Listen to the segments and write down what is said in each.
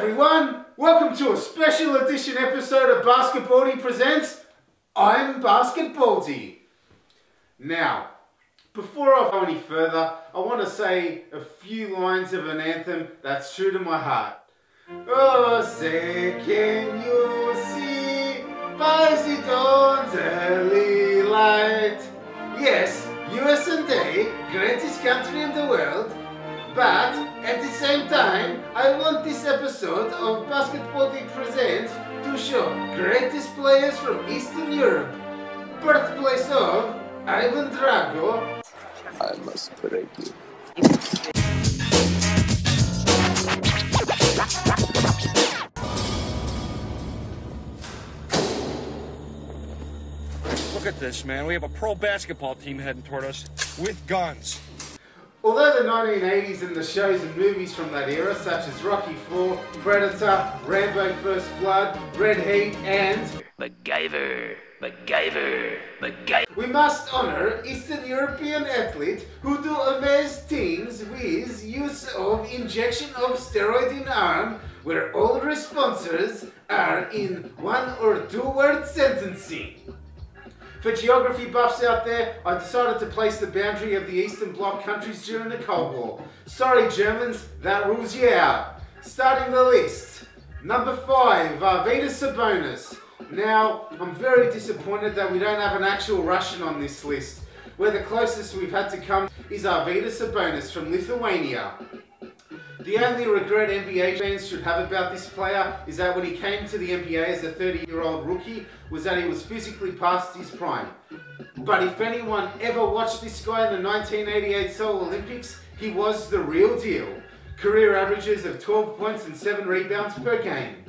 everyone, welcome to a special edition episode of Basketbaldy Presents I'm Basketbaldy. Now, before I go any further, I want to say a few lines of an anthem that's true to my heart. Oh, say can you see by the dawn's early light? Yes, USA, greatest country in the world, but at the same time, I want this episode of Basketbaldy Presents to show greatest players from Eastern Europe, birthplace of Ivan Drago. I must break you. Look at this, man. We have a pro basketball team heading toward us with guns. Although the 1980s and the shows and movies from that era, such as Rocky IV, Predator, Rambo First Blood, Red Heat, and MacGyver. We must honor Eastern European athletes who do amazing things with use of injection of steroid in arm, where all responses are in 1 or 2 word sentencing. For geography buffs out there, I decided to place the boundary of the Eastern Bloc countries during the Cold War. Sorry Germans, that rules you out. Starting the list. Number 5, Arvydas Sabonis. Now, I'm very disappointed that we don't have an actual Russian on this list, where the closest we've had to come is Arvydas Sabonis from Lithuania. The only regret NBA fans should have about this player is that when he came to the NBA as a 30-year-old rookie, was that he was physically past his prime. But if anyone ever watched this guy in the 1988 Seoul Olympics, he was the real deal. Career averages of 12 points and 7 rebounds per game.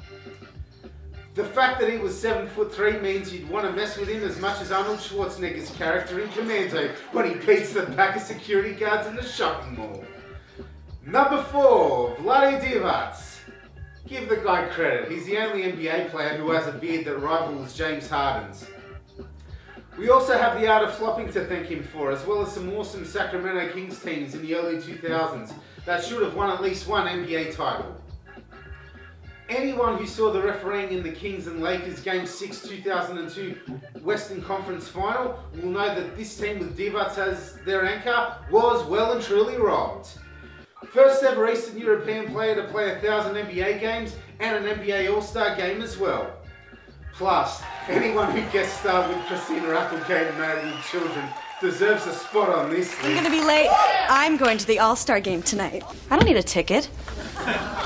The fact that he was 7'3" means you'd want to mess with him as much as Arnold Schwarzenegger's character in Commando when he beats the pack of security guards in the shopping mall. Number 4, Vlade Divac. Give the guy credit, he's the only NBA player who has a beard that rivals James Harden's. We also have the art of flopping to thank him for, as well as some awesome Sacramento Kings teams in the early 2000s that should have won at least one NBA title. Anyone who saw the refereeing in the Kings and Lakers Game 6 2002 Western Conference Final will know that this team with Divac as their anchor was well and truly robbed. First ever Eastern European player to play 1,000 NBA games and an NBA All-Star game as well. Plus, anyone who guest starred with Christina Applegate and Married with Children deserves a spot on this list. I'm gonna be late. I'm going to the All-Star game tonight. I don't need a ticket.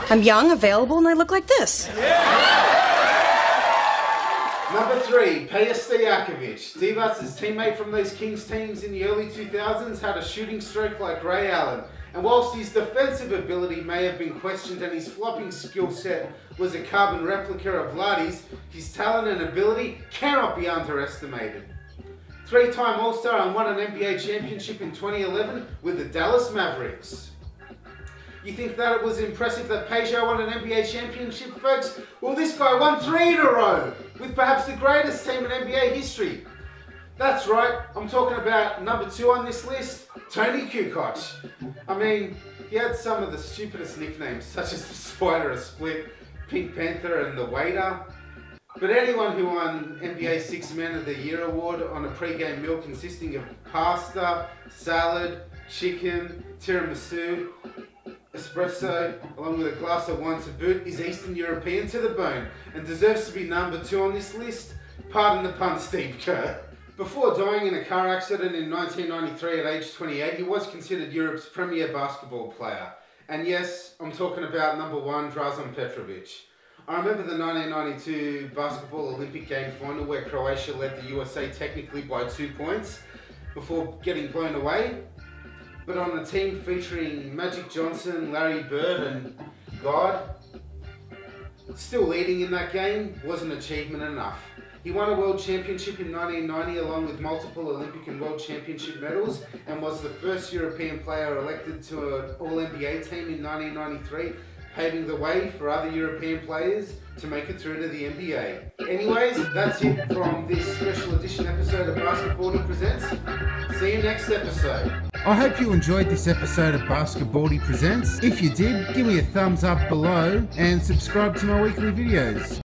I'm young, available, and I look like this. Number 3, Peja Stojakovic. Divac's teammate from those Kings teams in the early 2000s had a shooting stroke like Ray Allen. And whilst his defensive ability may have been questioned and his flopping skill set was a carbon replica of Vlade's, his talent and ability cannot be underestimated. 3-time All-Star and won an NBA championship in 2011 with the Dallas Mavericks. You think that it was impressive that Peja won an NBA championship, folks? Well, this guy won 3 in a row with perhaps the greatest team in NBA history. That's right, I'm talking about number 2 on this list, Toni Kukoc. I mean, he had some of the stupidest nicknames, such as the Spider, a Split, Pink Panther, and the Waiter. But anyone who won NBA 6 Man of the Year award on a pre-game meal consisting of pasta, salad, chicken, tiramisu, espresso, along with a glass of wine to boot, is Eastern European to the bone and deserves to be number 2 on this list. Pardon the pun, Steve Kerr. Before dying in a car accident in 1993 at age 28, he was considered Europe's premier basketball player. And yes, I'm talking about number 1, Drazen Petrovic. I remember the 1992 Basketball Olympic game final where Croatia led the USA technically by 2 points before getting blown away. But on a team featuring Magic Johnson, Larry Bird and God, still leading in that game wasn't achievement enough. He won a World Championship in 1990 along with multiple Olympic and World Championship medals and was the first European player elected to an All-NBA team in 1993, paving the way for other European players to make it through to the NBA. Anyways, that's it from this special edition episode of Basketbaldy Presents. See you next episode. I hope you enjoyed this episode of Basketbaldy Presents. If you did, give me a thumbs up below and subscribe to my weekly videos.